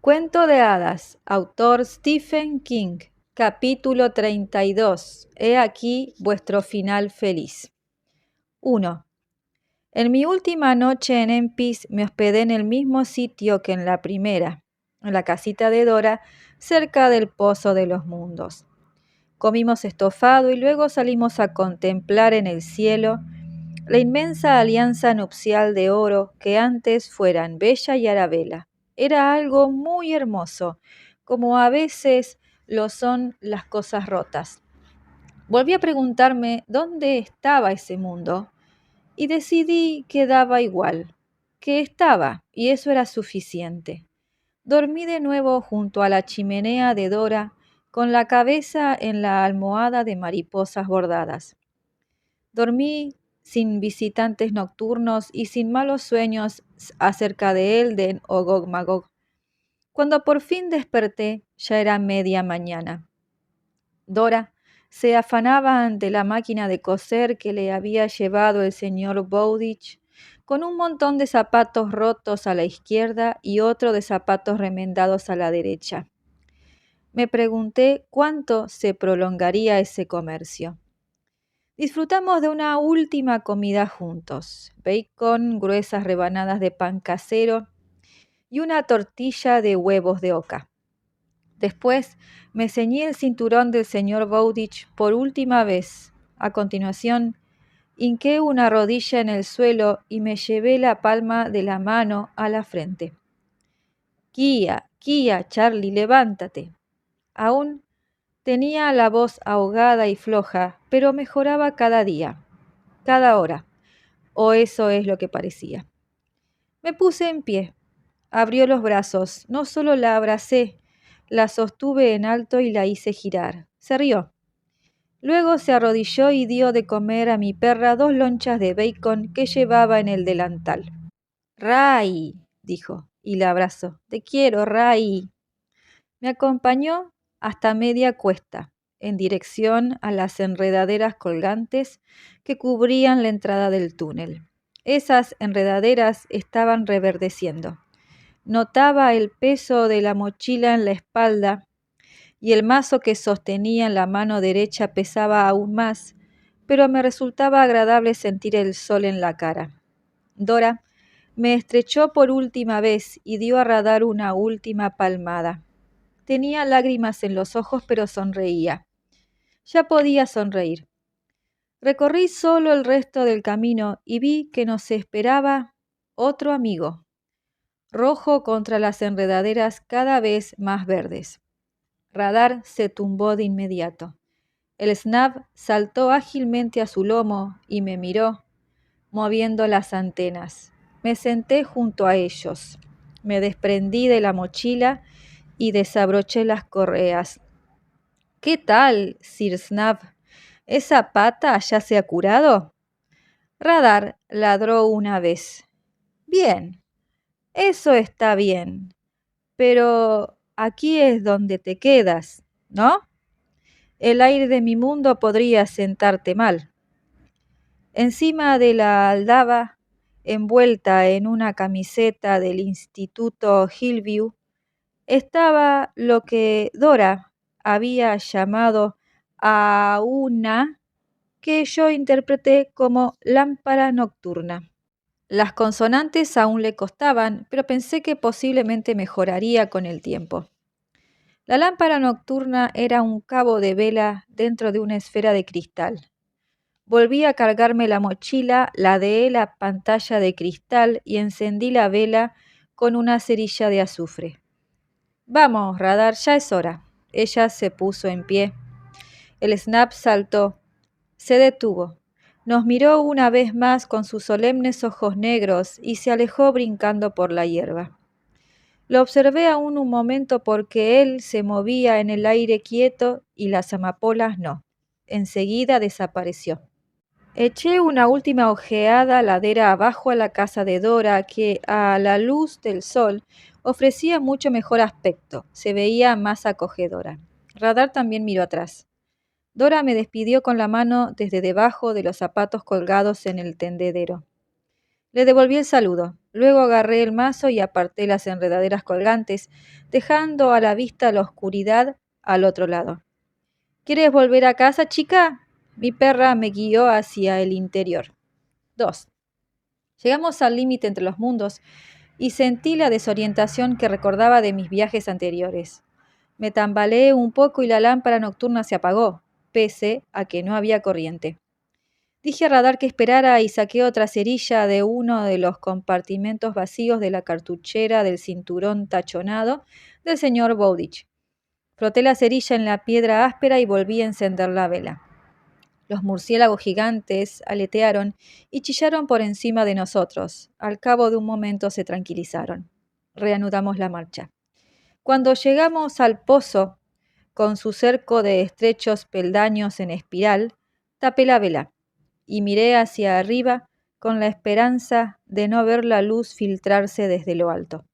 Cuento de hadas, autor Stephen King, capítulo 32. He aquí vuestro final feliz. 1. En mi última noche en Empis me hospedé en el mismo sitio que en la primera, en la casita de Dora, cerca del Pozo de los Mundos. Comimos estofado y luego salimos a contemplar en el cielo la inmensa alianza nupcial de oro que antes fueran Bella y Arabella. Era algo muy hermoso, como a veces lo son las cosas rotas. Volví a preguntarme dónde estaba ese mundo y decidí que daba igual, que estaba, y eso era suficiente. Dormí de nuevo junto a la chimenea de Dora, con la cabeza en la almohada de mariposas bordadas. Dormí sin visitantes nocturnos y sin malos sueños acerca de Elden o Gog Magog. Cuando por fin desperté, ya era media mañana. Dora se afanaba ante la máquina de coser que le había llevado el señor Bowditch, con un montón de zapatos rotos a la izquierda y otro de zapatos remendados a la derecha. Me pregunté cuánto se prolongaría ese comercio. Disfrutamos de una última comida juntos: bacon, gruesas rebanadas de pan casero y una tortilla de huevos de oca. Después me ceñí el cinturón del señor Bowditch por última vez. A continuación, hinqué una rodilla en el suelo y me llevé la palma de la mano a la frente. Kia, Charlie, levántate. Aún tenía la voz ahogada y floja, pero mejoraba cada día, cada hora, o eso es lo que parecía. Me puse en pie, abrió los brazos, no solo la abracé, la sostuve en alto y la hice girar. Se rió. Luego se arrodilló y dio de comer a mi perra 2 lonchas de bacon que llevaba en el delantal. «Ray», dijo, y la abrazó. «Te quiero, Ray». Me acompañó hasta media cuesta, en dirección a las enredaderas colgantes que cubrían la entrada del túnel. Esas enredaderas estaban reverdeciendo. Notaba el peso de la mochila en la espalda y el mazo que sostenía en la mano derecha pesaba aún más, pero me resultaba agradable sentir el sol en la cara. Dora me estrechó por última vez y dio a Radar una última palmada. Tenía lágrimas en los ojos, pero sonreía. Ya podía sonreír. Recorrí solo el resto del camino y vi que nos esperaba otro amigo, rojo contra las enredaderas cada vez más verdes. Radar se tumbó de inmediato. El Snab saltó ágilmente a su lomo y me miró, moviendo las antenas. Me senté junto a ellos. Me desprendí de la mochila y desabroché las correas. «¿Qué tal, Sir Snab? ¿Esa pata ya se ha curado?» Radar ladró una vez. «Bien, eso está bien, pero aquí es donde te quedas, ¿no? El aire de mi mundo podría sentarte mal». Encima de la aldaba, envuelta en una camiseta del Instituto Hillview, estaba lo que Dora había llamado a una que yo interpreté como lámpara nocturna. Las consonantes aún le costaban, pero pensé que posiblemente mejoraría con el tiempo. La lámpara nocturna era un cabo de vela dentro de una esfera de cristal. Volví a cargarme la mochila, ladeé la pantalla de cristal y encendí la vela con una cerilla de azufre. «Vamos, Radar, ya es hora». Ella se puso en pie. El Snab saltó. Se detuvo. Nos miró una vez más con sus solemnes ojos negros y se alejó brincando por la hierba. Lo observé aún un momento porque él se movía en el aire quieto y las amapolas no. Enseguida desapareció. Eché una última ojeada ladera abajo a la casa de Dora, que a la luz del sol ofrecía mucho mejor aspecto, se veía más acogedora. Radar también miró atrás. Dora me despidió con la mano desde debajo de los zapatos colgados en el tendedero. Le devolví el saludo. Luego agarré el mazo y aparté las enredaderas colgantes, dejando a la vista la oscuridad al otro lado. ¿Quieres volver a casa, chica? Mi perra me guió hacia el interior. 2. Llegamos al límite entre los mundos y sentí la desorientación que recordaba de mis viajes anteriores. Me tambaleé un poco y la lámpara nocturna se apagó, pese a que no había corriente. Dije a Radar que esperara y saqué otra cerilla de uno de los compartimentos vacíos de la cartuchera del cinturón tachonado del señor Bowditch. Froté la cerilla en la piedra áspera y volví a encender la vela. Los murciélagos gigantes aletearon y chillaron por encima de nosotros. Al cabo de un momento se tranquilizaron. Reanudamos la marcha. Cuando llegamos al pozo, con su cerco de estrechos peldaños en espiral, tapé la vela y miré hacia arriba con la esperanza de no ver la luz filtrarse desde lo alto.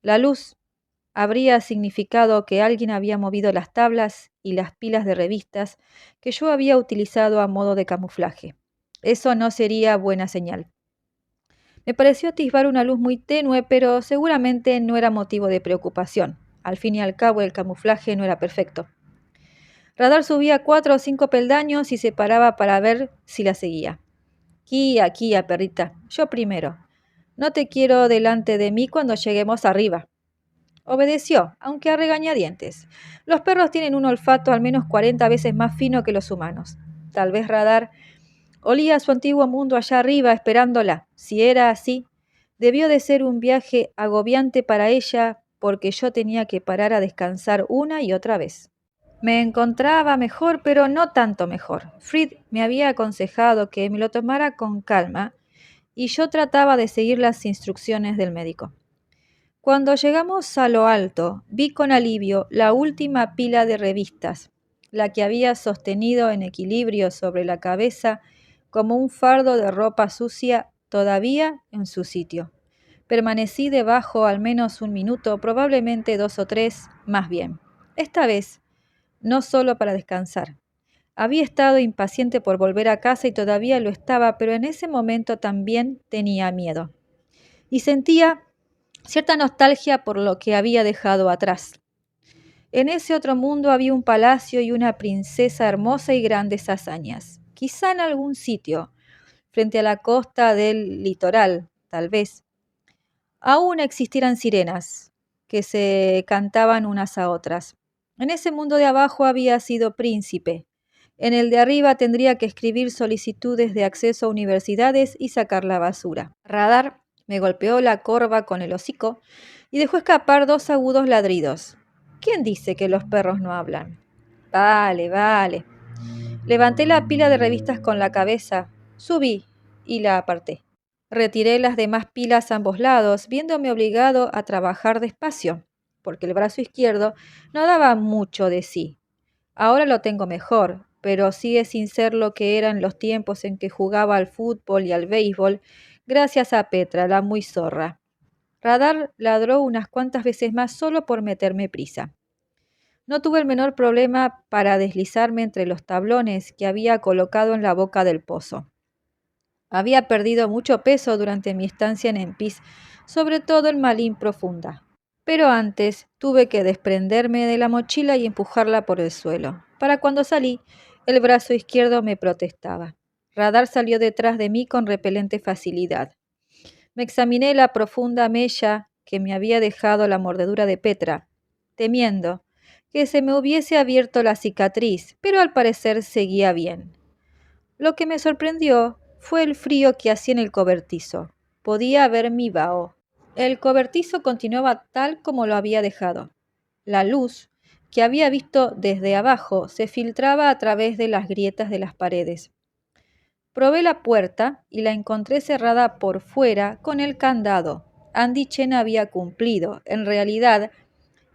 La luz habría significado que alguien había movido las tablas y las pilas de revistas que yo había utilizado a modo de camuflaje. Eso no sería buena señal. Me pareció atisbar una luz muy tenue, pero seguramente no era motivo de preocupación. Al fin y al cabo, el camuflaje no era perfecto. Radar subía 4 o 5 peldaños y se paraba para ver si la seguía. Kia, perrita, yo primero. No te quiero delante de mí cuando lleguemos arriba. Obedeció, aunque a regañadientes. Los perros tienen un olfato al menos 40 veces más fino que los humanos. Tal vez Radar olía a su antiguo mundo allá arriba esperándola. Si era así, debió de ser un viaje agobiante para ella porque yo tenía que parar a descansar una y otra vez. Me encontraba mejor, pero no tanto mejor. Fried me había aconsejado que me lo tomara con calma y yo trataba de seguir las instrucciones del médico. Cuando llegamos a lo alto, vi con alivio la última pila de revistas, la que había sostenido en equilibrio sobre la cabeza como un fardo de ropa sucia todavía en su sitio. Permanecí debajo al menos un minuto, probablemente 2 o 3, más bien. Esta vez, no solo para descansar. Había estado impaciente por volver a casa y todavía lo estaba, pero en ese momento también tenía miedo. Y sentía cierta nostalgia por lo que había dejado atrás. En ese otro mundo había un palacio y una princesa hermosa y grandes hazañas. Quizá en algún sitio, frente a la costa del litoral, tal vez. Aún existieran sirenas que se cantaban unas a otras. En ese mundo de abajo había sido príncipe. En el de arriba tendría que escribir solicitudes de acceso a universidades y sacar la basura. Radar me golpeó la corva con el hocico y dejó escapar 2 agudos ladridos. ¿Quién dice que los perros no hablan? Vale. Levanté la pila de revistas con la cabeza, subí y la aparté. Retiré las demás pilas a ambos lados, viéndome obligado a trabajar despacio, porque el brazo izquierdo no daba mucho de sí. Ahora lo tengo mejor, pero sigue sin ser lo que era en los tiempos en que jugaba al fútbol y al béisbol, gracias a Petra, la muy zorra. Radar ladró unas cuantas veces más solo por meterme prisa. No tuve el menor problema para deslizarme entre los tablones que había colocado en la boca del pozo. Había perdido mucho peso durante mi estancia en Empis, sobre todo en Malín Profunda. Pero antes tuve que desprenderme de la mochila y empujarla por el suelo. Para cuando salí, el brazo izquierdo me protestaba. Radar salió detrás de mí con repelente facilidad. Me examiné la profunda mella que me había dejado la mordedura de Petra, temiendo que se me hubiese abierto la cicatriz, pero al parecer seguía bien. Lo que me sorprendió fue el frío que hacía en el cobertizo. Podía ver mi vaho. El cobertizo continuaba tal como lo había dejado. La luz, que había visto desde abajo, se filtraba a través de las grietas de las paredes. Probé la puerta y la encontré cerrada por fuera con el candado. Andy Chen había cumplido. En realidad,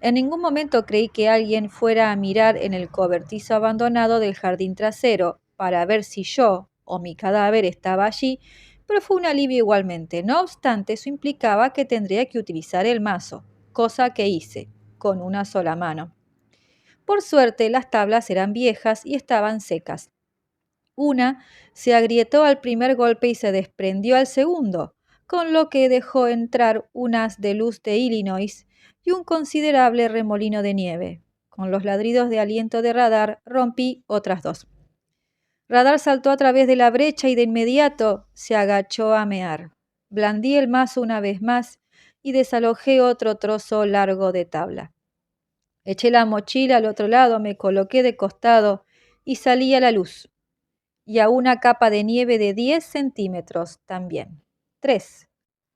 en ningún momento creí que alguien fuera a mirar en el cobertizo abandonado del jardín trasero para ver si yo o mi cadáver estaba allí, pero fue un alivio igualmente. No obstante, eso implicaba que tendría que utilizar el mazo, cosa que hice, con una sola mano. Por suerte, las tablas eran viejas y estaban secas. Una se agrietó al primer golpe y se desprendió al segundo, con lo que dejó entrar un haz de luz de Illinois y un considerable remolino de nieve. Con los ladridos de aliento de Radar rompí otras dos. Radar saltó a través de la brecha y de inmediato se agachó a mear. Blandí el mazo una vez más y desalojé otro trozo largo de tabla. Eché la mochila al otro lado, me coloqué de costado y salí a la luz. Y a una capa de nieve de 10 centímetros también. 3.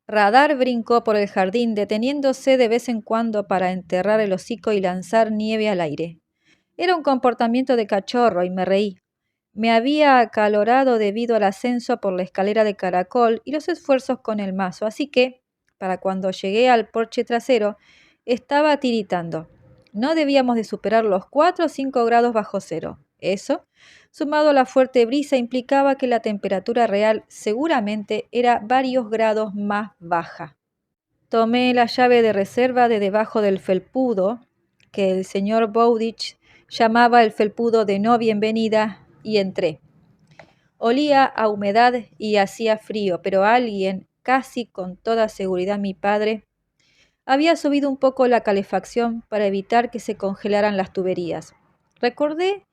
Radar brincó por el jardín, deteniéndose de vez en cuando para enterrar el hocico y lanzar nieve al aire. Era un comportamiento de cachorro y me reí. Me había acalorado debido al ascenso por la escalera de caracol y los esfuerzos con el mazo, así que, para cuando llegué al porche trasero, estaba tiritando. No debíamos de superar los 4 o 5 grados bajo cero. Eso, sumado a la fuerte brisa, implicaba que la temperatura real seguramente era varios grados más baja. Tomé la llave de reserva de debajo del felpudo, que el señor Bowditch llamaba el felpudo de no bienvenida, y entré. Olía a humedad y hacía frío, pero alguien, casi con toda seguridad mi padre, había subido un poco la calefacción para evitar que se congelaran las tuberías. Recordé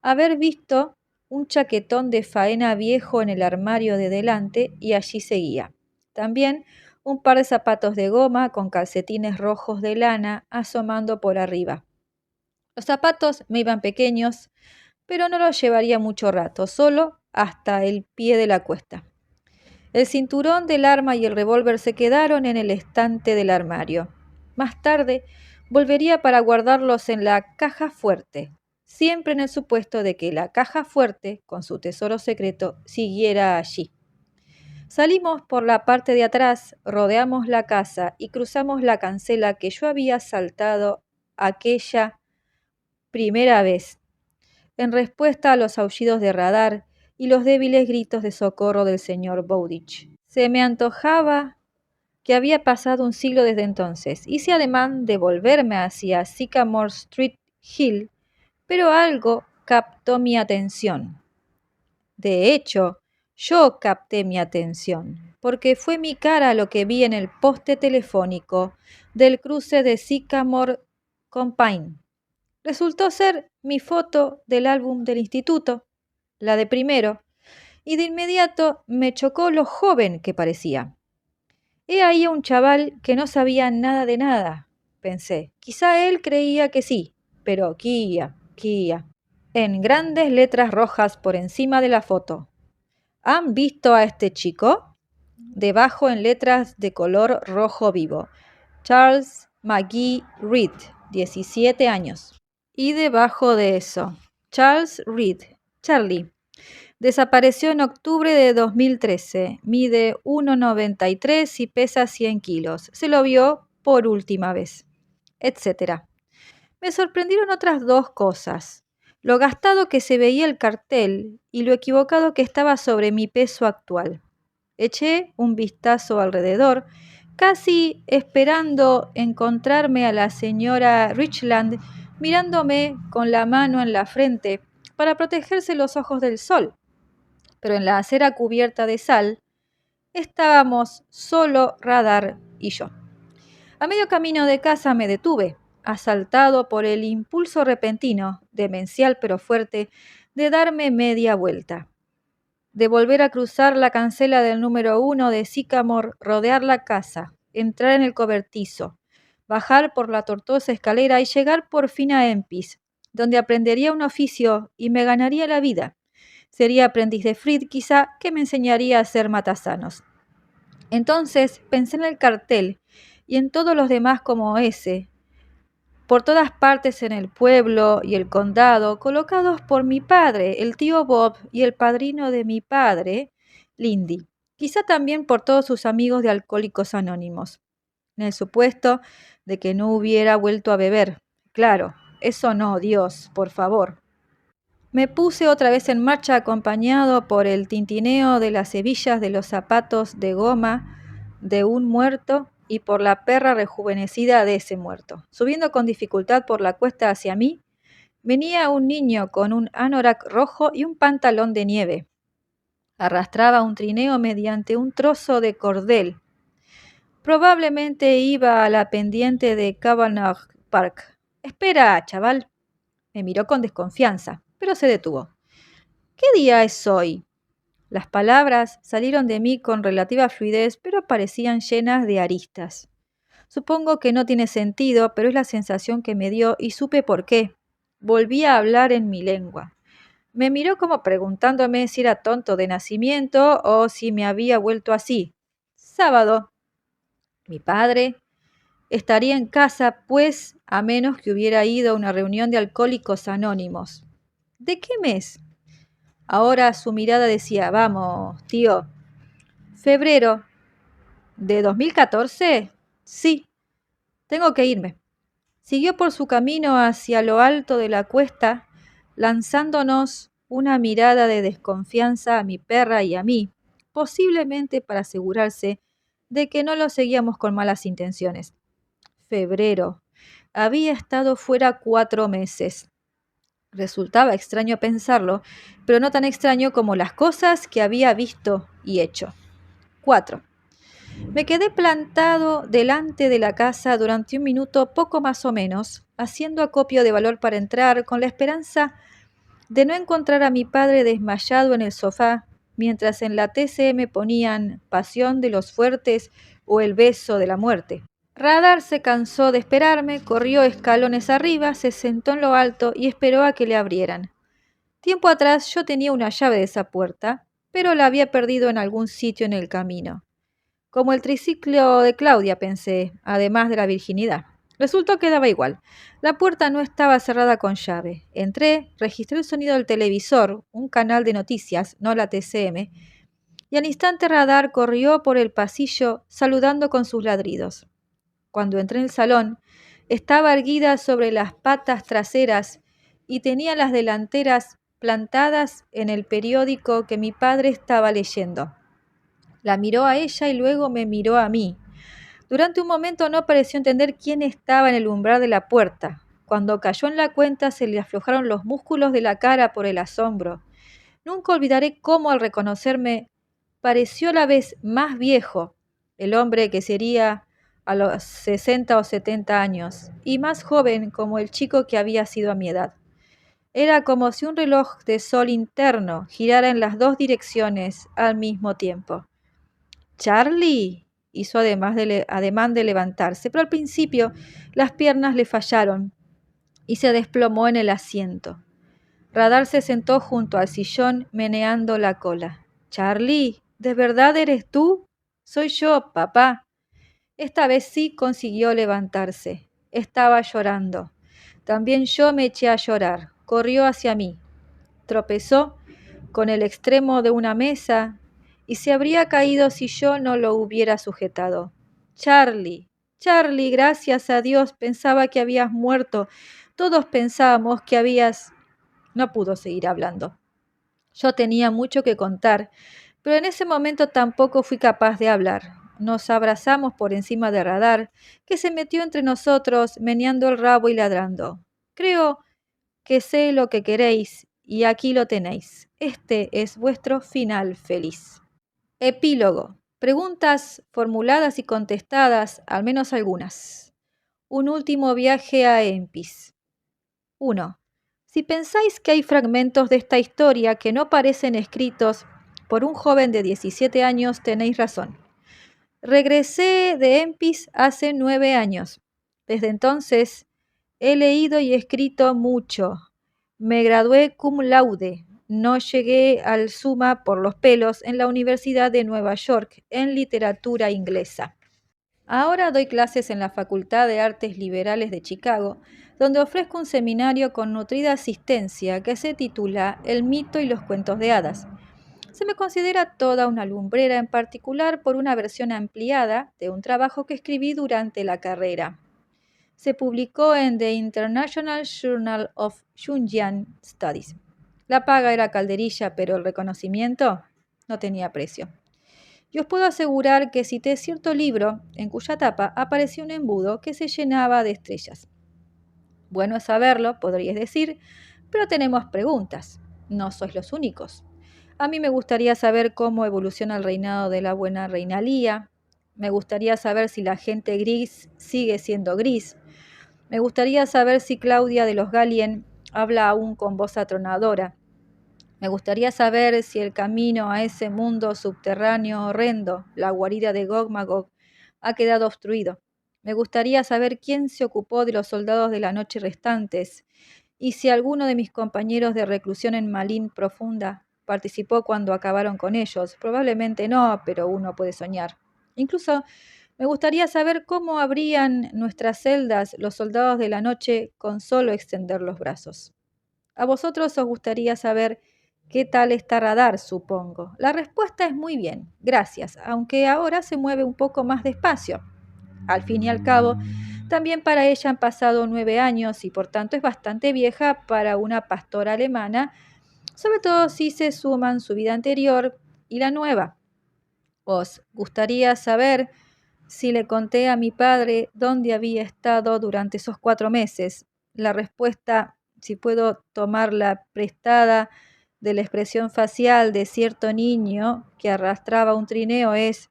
haber visto un chaquetón de faena viejo en el armario de delante y allí seguía. También un par de zapatos de goma con calcetines rojos de lana asomando por arriba. Los zapatos me iban pequeños, pero no los llevaría mucho rato, solo hasta el pie de la cuesta. El cinturón del arma y el revólver se quedaron en el estante del armario. Más tarde volvería para guardarlos en la caja fuerte, siempre en el supuesto de que la caja fuerte, con su tesoro secreto, siguiera allí. Salimos por la parte de atrás, rodeamos la casa y cruzamos la cancela que yo había saltado aquella primera vez, en respuesta a los aullidos de Radar y los débiles gritos de socorro del señor Bowditch. Se me antojaba que había pasado un siglo desde entonces. Hice ademán de volverme hacia Sycamore Street Hill, pero algo captó mi atención. De hecho, yo capté mi atención, porque fue mi cara lo que vi en el poste telefónico del cruce de Sycamore con Pine. Resultó ser mi foto del álbum del instituto, la de primero, y de inmediato me chocó lo joven que parecía. He ahí a un chaval que no sabía nada de nada, pensé. Quizá él creía que sí, pero Kia. En grandes letras rojas por encima de la foto. ¿Han visto a este chico? Debajo en letras de color rojo vivo. Charles McGee Reed, 17 años. Y debajo de eso, Charles Reed, Charlie. Desapareció en octubre de 2013. Mide 1,93 y pesa 100 kilos. Se lo vio por última vez, etcétera. Me sorprendieron otras dos cosas. Lo gastado que se veía el cartel y lo equivocado que estaba sobre mi peso actual. Eché un vistazo alrededor, casi esperando encontrarme a la señora Richland mirándome con la mano en la frente para protegerse los ojos del sol. Pero en la acera cubierta de sal estábamos solo Radar y yo. A medio camino de casa me detuve, asaltado por el impulso repentino, demencial pero fuerte, de darme media vuelta, de volver a cruzar la cancela del número 1 de Sycamore, rodear la casa, entrar en el cobertizo, bajar por la tortuosa escalera y llegar por fin a Empis, donde aprendería un oficio y me ganaría la vida. Sería aprendiz de Fried, quizá, que me enseñaría a hacer matasanos. Entonces pensé en el cartel y en todos los demás como ese, por todas partes en el pueblo y el condado, colocados por mi padre, el tío Bob y el padrino de mi padre, Lindy. Quizá también por todos sus amigos de Alcohólicos Anónimos, en el supuesto de que no hubiera vuelto a beber. Claro, eso no, Dios, por favor. Me puse otra vez en marcha acompañado por el tintineo de las hebillas de los zapatos de goma de un muerto y por la perra rejuvenecida de ese muerto. Subiendo con dificultad por la cuesta hacia mí, Venía un niño con un anorak rojo y un pantalón de nieve. Arrastraba un trineo mediante un trozo de cordel. Probablemente iba a la pendiente de Cavanagh Park. Espera, chaval. Me miró con desconfianza, pero se detuvo. ¿Qué día es hoy? Las palabras salieron de mí con relativa fluidez, pero parecían llenas de aristas. Supongo que no tiene sentido, pero es la sensación que me dio y supe por qué. Volví a hablar en mi lengua. Me miró como preguntándome si era tonto de nacimiento o si me había vuelto así. Sábado. Mi padre estaría en casa, pues, a menos que hubiera ido a una reunión de alcohólicos anónimos. ¿De qué mes? Ahora su mirada decía, vamos, tío. Febrero. ¿De 2014? Sí. Tengo que irme. Siguió por su camino hacia lo alto de la cuesta, lanzándonos una mirada de desconfianza a mi perra y a mí, posiblemente para asegurarse de que no lo seguíamos con malas intenciones. Febrero. Había estado fuera 4 meses. Resultaba extraño pensarlo, pero no tan extraño como las cosas que había visto y hecho. 4. Me quedé plantado delante de la casa durante un minuto poco más o menos, haciendo acopio de valor para entrar, con la esperanza de no encontrar a mi padre desmayado en el sofá, mientras en la TCM ponían Pasión de los Fuertes o El beso de la muerte. Radar se cansó de esperarme, corrió escalones arriba, se sentó en lo alto y esperó a que le abrieran. Tiempo atrás yo tenía una llave de esa puerta, pero la había perdido en algún sitio en el camino. Como el triciclo de Claudia, pensé, además de la virginidad. Resultó que daba igual. La puerta no estaba cerrada con llave. Entré, registré el sonido del televisor, un canal de noticias, no la TCM, y al instante Radar corrió por el pasillo saludando con sus ladridos. Cuando entré en el salón, estaba erguida sobre las patas traseras y tenía las delanteras plantadas en el periódico que mi padre estaba leyendo. La miró a ella y luego me miró a mí. Durante un momento no pareció entender quién estaba en el umbral de la puerta. Cuando cayó en la cuenta se le aflojaron los músculos de la cara por el asombro. Nunca olvidaré cómo al reconocerme pareció a la vez más viejo, el hombre que sería a los 60 o 70 años, y más joven como el chico que había sido a mi edad. Era como si un reloj de sol interno girara en las dos direcciones al mismo tiempo. Charlie hizo ademán de levantarse, pero al principio las piernas le fallaron y se desplomó en el asiento. Radar se sentó junto al sillón meneando la cola. Charlie, ¿de verdad eres tú? Soy yo, papá. Esta vez sí consiguió levantarse. Estaba llorando. También yo me eché a llorar. Corrió hacia mí. Tropezó con el extremo de una mesa y se habría caído si yo no lo hubiera sujetado. Charlie, Charlie, gracias a Dios, pensaba que habías muerto. Todos pensábamos que habías... No pudo seguir hablando. Yo tenía mucho que contar, pero en ese momento tampoco fui capaz de hablar. Nos abrazamos por encima de Radar, que se metió entre nosotros, meneando el rabo y ladrando. Creo que sé lo que queréis y aquí lo tenéis. Este es vuestro final feliz. Epílogo. Preguntas formuladas y contestadas, al menos algunas. Un último viaje a Empis. 1. Si pensáis que hay fragmentos de esta historia que no parecen escritos por un joven de 17 años, tenéis razón. Regresé de Empis hace 9 años. Desde entonces he leído y escrito mucho. Me gradué cum laude. No llegué al summa por los pelos en la Universidad de Nueva York en literatura inglesa. Ahora doy clases en la Facultad de Artes Liberales de Chicago, donde ofrezco un seminario con nutrida asistencia que se titula El mito y los cuentos de hadas. Se me considera toda una lumbrera, en particular por una versión ampliada de un trabajo que escribí durante la carrera. Se publicó en The International Journal of Jungian Studies. La paga era calderilla, pero el reconocimiento no tenía precio. Y os puedo asegurar que cité cierto libro en cuya tapa apareció un embudo que se llenaba de estrellas. Bueno es saberlo, podríais decir, pero tenemos preguntas. No sois los únicos. A mí me gustaría saber cómo evoluciona el reinado de la buena reina Lía. Me gustaría saber si la gente gris sigue siendo gris. Me gustaría saber si Claudia de los Galien habla aún con voz atronadora. Me gustaría saber si el camino a ese mundo subterráneo horrendo, la guarida de Gog Magog, ha quedado obstruido. Me gustaría saber quién se ocupó de los soldados de la noche restantes y si alguno de mis compañeros de reclusión en Malín Profunda participó cuando acabaron con ellos. Probablemente no, pero uno puede soñar. Incluso me gustaría saber cómo abrían nuestras celdas los soldados de la noche con solo extender los brazos. A vosotros os gustaría saber qué tal está Radar, supongo. La respuesta es muy bien, gracias, aunque ahora se mueve un poco más despacio. Al fin y al cabo, también para ella han pasado 9 años y por tanto es bastante vieja para una pastora alemana, sobre todo si se suman su vida anterior y la nueva. ¿Os gustaría saber si le conté a mi padre dónde había estado durante esos 4 meses? La respuesta, si puedo tomarla prestada de la expresión facial de cierto niño que arrastraba un trineo, es: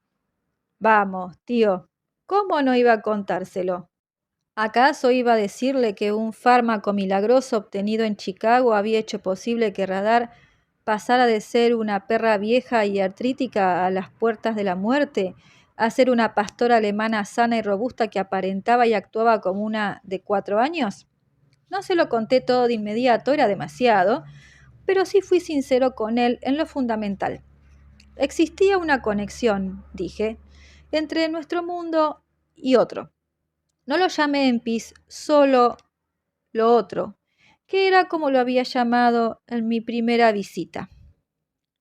vamos, tío, ¿cómo no iba a contárselo? ¿Acaso iba a decirle que un fármaco milagroso obtenido en Chicago había hecho posible que Radar pasara de ser una perra vieja y artrítica a las puertas de la muerte, a ser una pastora alemana sana y robusta que aparentaba y actuaba como una de 4 años? No se lo conté todo de inmediato, era demasiado, pero sí fui sincero con él en lo fundamental. Existía una conexión, dije, entre nuestro mundo y otro. No lo llamé Empis, solo lo otro, que era como lo había llamado en mi primera visita.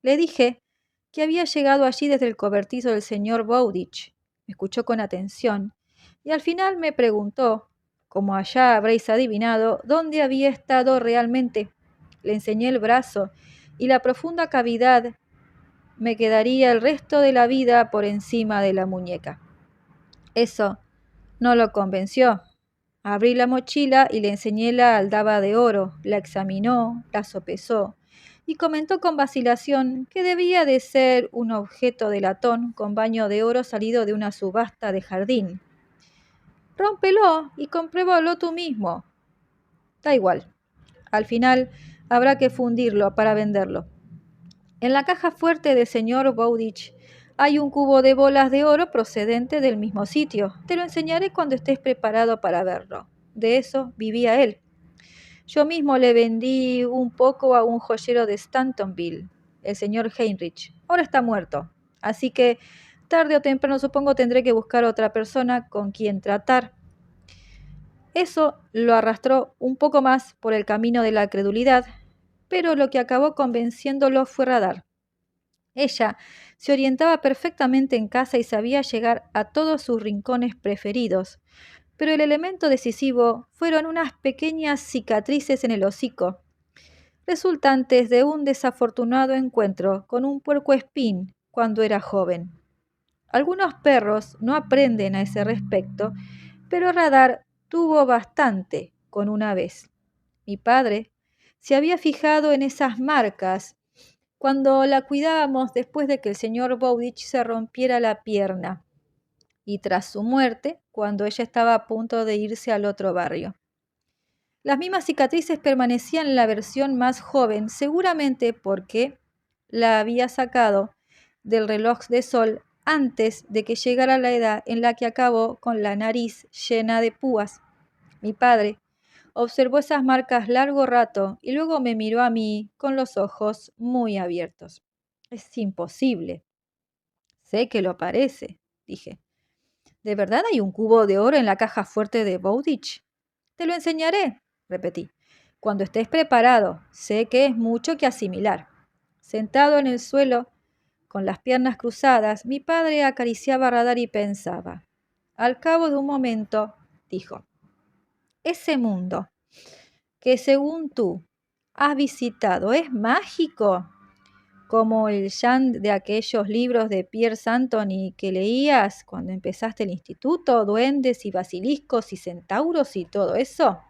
Le dije que había llegado allí desde el cobertizo del señor Bowditch. Me escuchó con atención y al final me preguntó, como allá habréis adivinado, dónde había estado realmente. Le enseñé el brazo y la profunda cavidad me quedaría el resto de la vida por encima de la muñeca. Eso no lo convenció. Abrí la mochila y le enseñé la aldaba de oro, la examinó, la sopesó y comentó con vacilación que debía de ser un objeto de latón con baño de oro salido de una subasta de jardín. Rómpelo y compruébalo tú mismo. Da igual. Al final habrá que fundirlo para venderlo. En la caja fuerte del señor Bowditch hay un cubo de bolas de oro procedente del mismo sitio. Te lo enseñaré cuando estés preparado para verlo. De eso vivía él. Yo mismo le vendí un poco a un joyero de Stantonville, el señor Heinrich. Ahora está muerto. Así que tarde o temprano supongo tendré que buscar otra persona con quien tratar. Eso lo arrastró un poco más por el camino de la credulidad, pero lo que acabó convenciéndolo fue Radar. Ella se orientaba perfectamente en casa y sabía llegar a todos sus rincones preferidos, pero el elemento decisivo fueron unas pequeñas cicatrices en el hocico, resultantes de un desafortunado encuentro con un puercoespín cuando era joven. Algunos perros no aprenden a ese respecto, pero Radar tuvo bastante con una vez. Mi padre se había fijado en esas marcas cuando la cuidábamos después de que el señor Bowditch se rompiera la pierna y tras su muerte, cuando ella estaba a punto de irse al otro barrio. Las mismas cicatrices permanecían en la versión más joven, seguramente porque la había sacado del reloj de sol antes de que llegara la edad en la que acabó con la nariz llena de púas. Mi padre observó esas marcas largo rato y luego me miró a mí con los ojos muy abiertos. Es imposible. Sé que lo parece, dije. ¿De verdad hay un cubo de oro en la caja fuerte de Bowditch? Te lo enseñaré, repetí. Cuando estés preparado, sé que es mucho que asimilar. Sentado en el suelo, con las piernas cruzadas, mi padre acariciaba a Radar y pensaba. Al cabo de un momento, dijo, ese mundo que según tú has visitado es mágico, como el Jan de aquellos libros de Pierre Santoni que leías cuando empezaste el instituto, duendes y basiliscos y centauros y todo eso.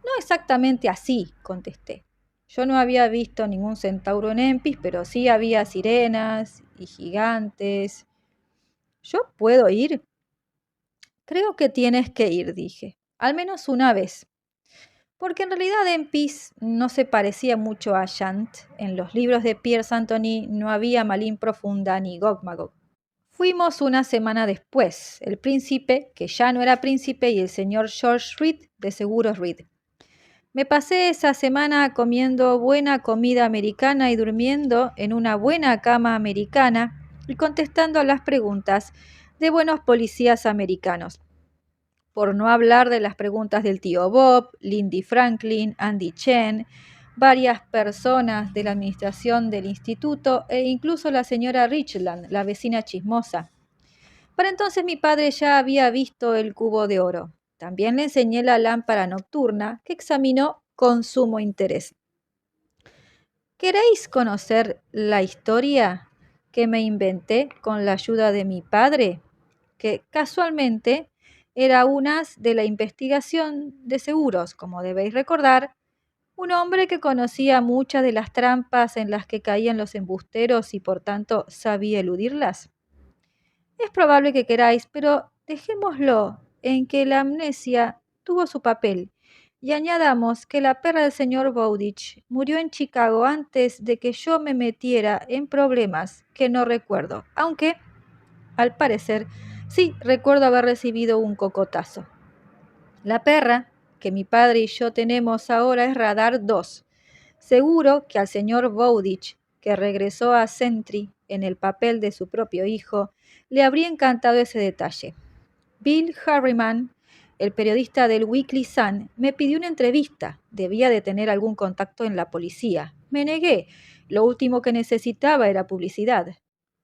No exactamente así, contesté. Yo no había visto ningún centauro en Empis, pero sí había sirenas y gigantes. ¿Yo puedo ir? Creo que tienes que ir, dije, al menos una vez. Porque en realidad Empis no se parecía mucho a Shant. En los libros de Piers Anthony no había Malín Profunda ni Gog-Magog. Fuimos una semana después, el príncipe, que ya no era príncipe, y el señor George Reed, de Seguros Reed. Me pasé esa semana comiendo buena comida americana y durmiendo en una buena cama americana y contestando a las preguntas de buenos policías americanos. Por no hablar de las preguntas del tío Bob, Lindy Franklin, Andy Chen, varias personas de la administración del instituto e incluso la señora Richland, la vecina chismosa. Para entonces mi padre ya había visto el cubo de oro. También le enseñé la lámpara nocturna, que examinó con sumo interés. ¿Queréis conocer la historia que me inventé con la ayuda de mi padre? Que casualmente era una de la investigación de seguros, como debéis recordar, un hombre que conocía muchas de las trampas en las que caían los embusteros y por tanto sabía eludirlas. Es probable que queráis, pero dejémoslo en que la amnesia tuvo su papel y añadamos que la perra del señor Bowditch murió en Chicago antes de que yo me metiera en problemas que no recuerdo, aunque, al parecer, sí recuerdo haber recibido un cocotazo. La perra que mi padre y yo tenemos ahora es Radar 2. Seguro que al señor Bowditch, que regresó a Sentry en el papel de su propio hijo, le habría encantado ese detalle. Bill Harriman, el periodista del Weekly Sun, me pidió una entrevista. Debía de tener algún contacto en la policía. Me negué. Lo último que necesitaba era publicidad.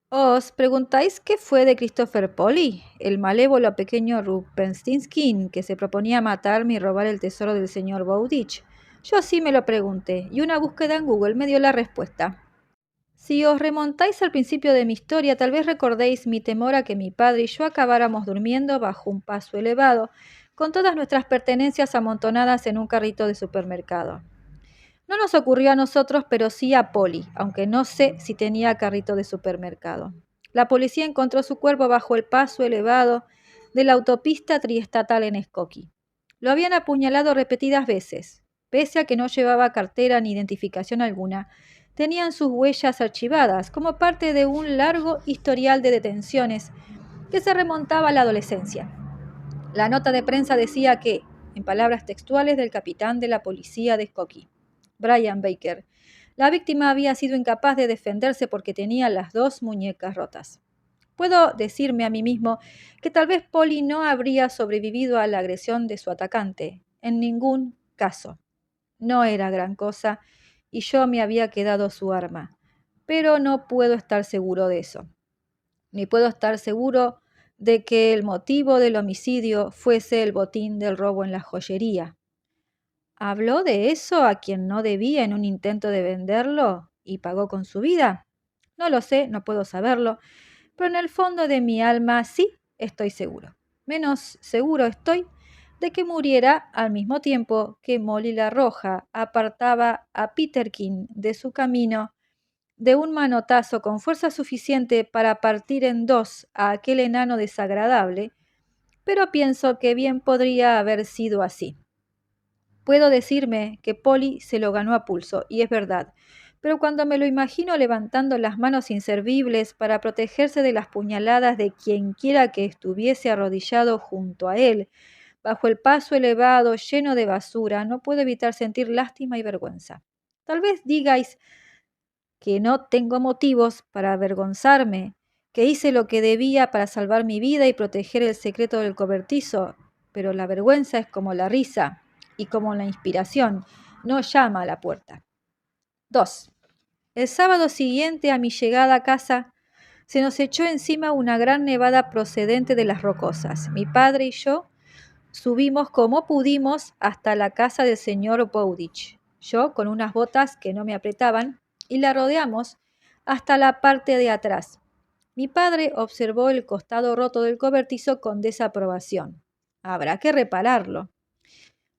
¿Os preguntáis qué fue de Christopher Polly, el malévolo pequeño Rumpelstiltskin que se proponía matarme y robar el tesoro del señor Bowditch? Yo sí me lo pregunté, y una búsqueda en Google me dio la respuesta. Si os remontáis al principio de mi historia, tal vez recordéis mi temor a que mi padre y yo acabáramos durmiendo bajo un paso elevado, con todas nuestras pertenencias amontonadas en un carrito de supermercado. No nos ocurrió a nosotros, pero sí a Polly, aunque no sé si tenía carrito de supermercado. La policía encontró su cuerpo bajo el paso elevado de la autopista triestatal en Skokie. Lo habían apuñalado repetidas veces. Pese a que no llevaba cartera ni identificación alguna, tenían sus huellas archivadas como parte de un largo historial de detenciones que se remontaba a la adolescencia. La nota de prensa decía que, en palabras textuales del capitán de la policía de Skokie, Brian Baker, la víctima había sido incapaz de defenderse porque tenía las dos muñecas rotas. Puedo decirme a mí mismo que tal vez Polly no habría sobrevivido a la agresión de su atacante. En ningún caso. No era gran cosa y yo me había quedado su arma. Pero no puedo estar seguro de eso. Ni puedo estar seguro de que el motivo del homicidio fuese el botín del robo en la joyería. ¿Habló de eso a quien no debía en un intento de venderlo y pagó con su vida? No lo sé, no puedo saberlo, pero en el fondo de mi alma sí estoy seguro. Menos seguro estoy de que muriera al mismo tiempo que Molly la Roja apartaba a Peterkin de su camino de un manotazo con fuerza suficiente para partir en dos a aquel enano desagradable, pero pienso que bien podría haber sido así. Puedo decirme que Polly se lo ganó a pulso, y es verdad, pero cuando me lo imagino levantando las manos inservibles para protegerse de las puñaladas de quienquiera que estuviese arrodillado junto a él, bajo el paso elevado lleno de basura, no puedo evitar sentir lástima y vergüenza. Tal vez digáis que no tengo motivos para avergonzarme, que hice lo que debía para salvar mi vida y proteger el secreto del cobertizo, pero la vergüenza es como la risa y como la inspiración, no llama a la puerta. 2. El sábado siguiente a mi llegada a casa, se nos echó encima una gran nevada procedente de las rocosas. Mi padre y yo subimos como pudimos hasta la casa del señor Bowditch, yo con unas botas que no me apretaban, y la rodeamos hasta la parte de atrás. Mi padre observó el costado roto del cobertizo con desaprobación. Habrá que repararlo.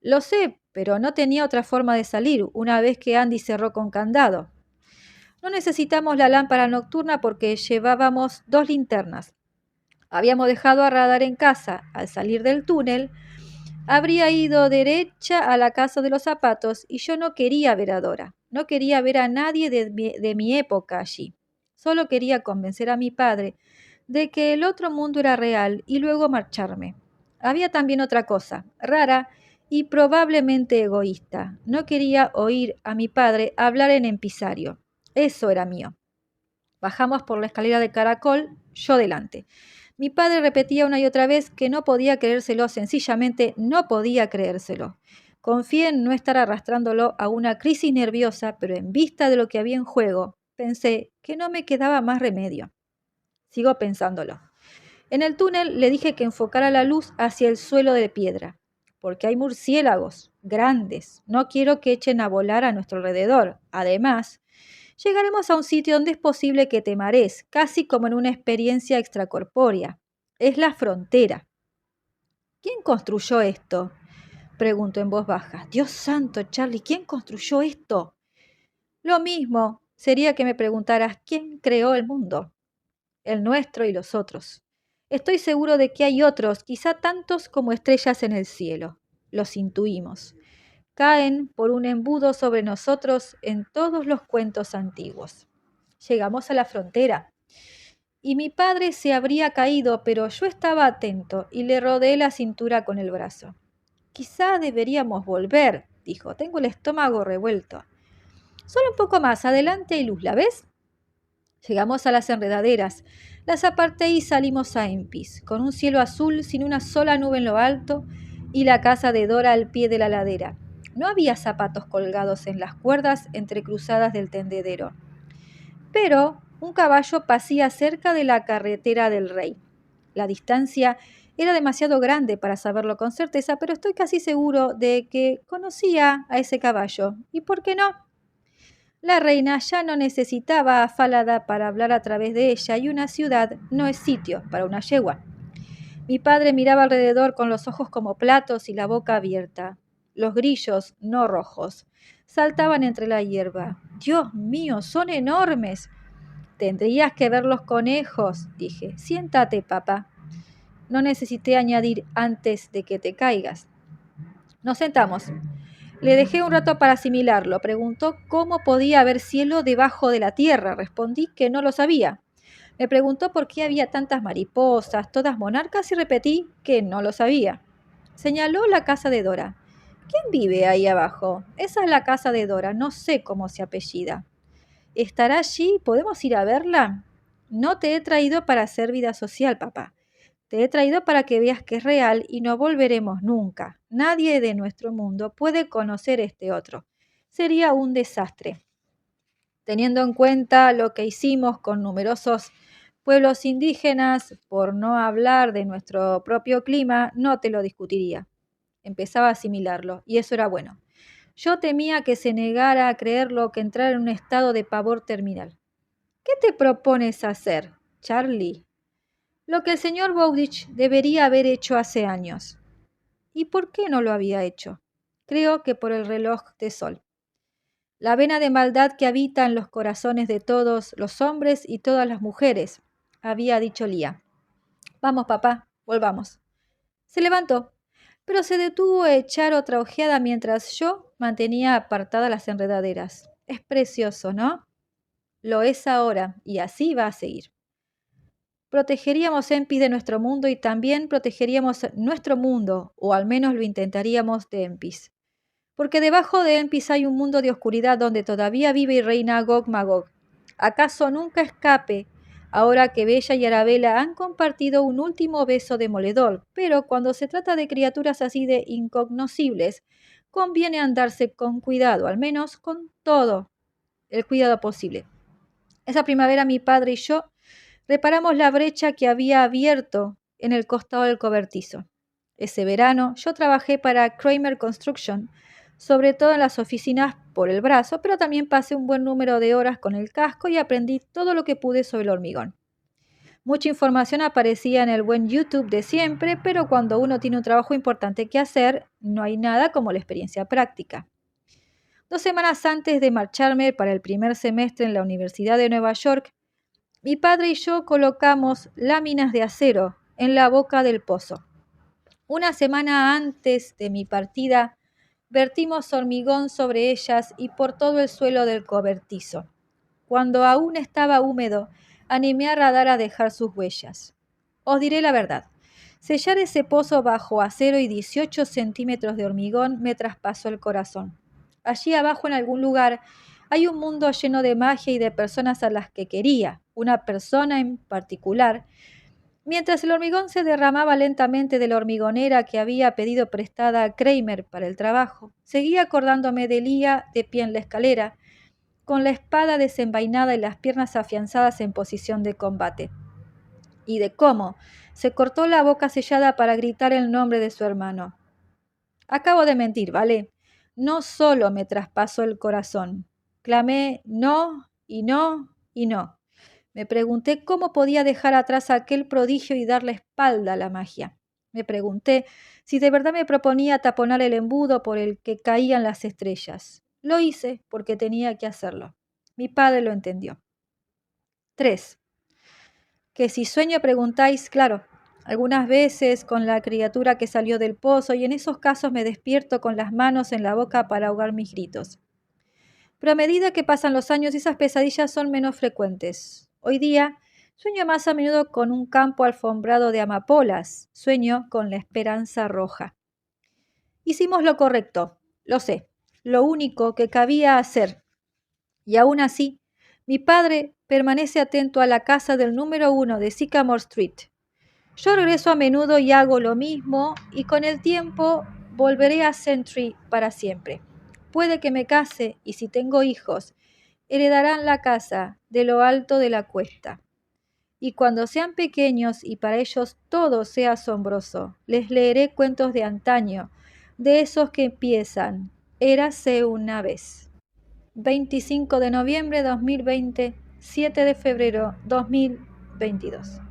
Lo sé, pero no tenía otra forma de salir una vez que Andy cerró con candado. No necesitamos la lámpara nocturna porque llevábamos 2 linternas. Habíamos dejado a Radar en casa. Al salir del túnel, habría ido derecha a la casa de los zapatos y yo no quería ver a Dora. No quería ver a nadie de mi época allí. Solo quería convencer a mi padre de que el otro mundo era real y luego marcharme. Había también otra cosa, rara y probablemente egoísta. No quería oír a mi padre hablar en empisario. Eso era mío. Bajamos por la escalera de caracol, yo delante. Mi padre repetía una y otra vez que no podía creérselo, sencillamente no podía creérselo. Confié en no estar arrastrándolo a una crisis nerviosa, pero en vista de lo que había en juego, pensé que no me quedaba más remedio. Sigo pensándolo. En el túnel le dije que enfocara la luz hacia el suelo de piedra, porque hay murciélagos grandes. No quiero que echen a volar a nuestro alrededor. Además, llegaremos a un sitio donde es posible que te marees, casi como en una experiencia extracorpórea. Es la frontera. ¿Quién construyó esto? Preguntó en voz baja. Dios santo, Charlie, ¿quién construyó esto? Lo mismo sería que me preguntaras quién creó el mundo, el nuestro y los otros. Estoy seguro de que hay otros, quizá tantos como estrellas en el cielo. Los intuimos. Caen por un embudo sobre nosotros en todos los cuentos antiguos. Llegamos a la frontera y mi padre se habría caído, pero yo estaba atento y le rodeé la cintura con el brazo. Quizá deberíamos volver, dijo. Tengo el estómago revuelto. Solo un poco más adelante hay luz, ¿la ves? Llegamos a las enredaderas. Las aparté y salimos a Empis, con un cielo azul sin una sola nube en lo alto y la casa de Dora al pie de la ladera. No había zapatos colgados en las cuerdas entrecruzadas del tendedero. Pero un caballo pasía cerca de la carretera del rey. La distancia era demasiado grande para saberlo con certeza, pero estoy casi seguro de que conocía a ese caballo. ¿Y por qué no? La reina ya no necesitaba a Falada para hablar a través de ella y una ciudad no es sitio para una yegua. Mi padre miraba alrededor con los ojos como platos y la boca abierta. Los grillos, no rojos, saltaban entre la hierba. Dios mío, son enormes. Tendrías que ver los conejos, dije. Siéntate, papá. No necesité añadir antes de que te caigas. Nos sentamos. Le dejé un rato para asimilarlo. Preguntó cómo podía haber cielo debajo de la tierra. Respondí que no lo sabía. Me preguntó por qué había tantas mariposas, todas monarcas, y repetí que no lo sabía. Señaló la casa de Dora. ¿Quién vive ahí abajo? Esa es la casa de Dora. No sé cómo se apellida. ¿Estará allí? ¿Podemos ir a verla? No te he traído para hacer vida social, papá. Te he traído para que veas que es real y no volveremos nunca. Nadie de nuestro mundo puede conocer este otro. Sería un desastre. Teniendo en cuenta lo que hicimos con numerosos pueblos indígenas, por no hablar de nuestro propio clima, no te lo discutiría. Empezaba a asimilarlo, y eso era bueno. Yo temía que se negara a creerlo, que entrara en un estado de pavor terminal. ¿Qué te propones hacer, Charlie? Lo que el señor Bowditch debería haber hecho hace años. ¿Y por qué no lo había hecho? Creo que por el reloj de sol. La vena de maldad que habita en los corazones de todos los hombres y todas las mujeres, había dicho Lía. Vamos, papá, volvamos. Se levantó, pero se detuvo a echar otra ojeada mientras yo mantenía apartadas las enredaderas. Es precioso, ¿no? Lo es ahora, y así va a seguir. Protegeríamos Empis de nuestro mundo y también protegeríamos nuestro mundo, o al menos lo intentaríamos de Empis. Porque debajo de Empis hay un mundo de oscuridad donde todavía vive y reina Gog Magog. ¿Acaso nunca escape, ahora que Bella y Arabella han compartido un último beso demoledor? Pero cuando se trata de criaturas así de incognoscibles, conviene andarse con cuidado, al menos con todo el cuidado posible. Esa primavera mi padre y yo reparamos la brecha que había abierto en el costado del cobertizo. Ese verano yo trabajé para Kramer Construction, sobre todo en las oficinas por el brazo, pero también pasé un buen número de horas con el casco y aprendí todo lo que pude sobre el hormigón. Mucha información aparecía en el buen YouTube de siempre, pero cuando uno tiene un trabajo importante que hacer, no hay nada como la experiencia práctica. 2 semanas antes de marcharme para el primer semestre en la Universidad de Nueva York, mi padre y yo colocamos láminas de acero en la boca del pozo. 1 semana antes de mi partida, vertimos hormigón sobre ellas y por todo el suelo del cobertizo. Cuando aún estaba húmedo, animé a Radar a dejar sus huellas. Os diré la verdad. Sellar ese pozo bajo acero y 18 centímetros de hormigón me traspasó el corazón. Allí abajo en algún lugar hay un mundo lleno de magia y de personas a las que quería, una persona en particular. Mientras el hormigón se derramaba lentamente de la hormigonera que había pedido prestada a Kramer para el trabajo, seguía acordándome de Lía de pie en la escalera, con la espada desenvainada y las piernas afianzadas en posición de combate, y de cómo se cortó la boca sellada para gritar el nombre de su hermano. Acabo de mentir, ¿vale? No solo me traspasó el corazón. Clamé no y no y no. Me pregunté cómo podía dejar atrás aquel prodigio y dar la espalda a la magia. Me pregunté si de verdad me proponía taponar el embudo por el que caían las estrellas. Lo hice porque tenía que hacerlo. Mi padre lo entendió. 3. Que si sueño preguntáis, claro, algunas veces con la criatura que salió del pozo, y en esos casos me despierto con las manos en la boca para ahogar mis gritos. Pero a medida que pasan los años, esas pesadillas son menos frecuentes. Hoy día sueño más a menudo con un campo alfombrado de amapolas, sueño con la esperanza roja. Hicimos lo correcto, lo sé, lo único que cabía hacer. Y aún así, mi padre permanece atento a la casa del número 1 de Sycamore Street. Yo regreso a menudo y hago lo mismo, y con el tiempo volveré a Century para siempre. Puede que me case, y si tengo hijos, heredarán la casa de lo alto de la cuesta. Y cuando sean pequeños y para ellos todo sea asombroso, les leeré cuentos de antaño, de esos que empiezan, érase una vez. 25 de noviembre 2020, 7 de febrero 2022.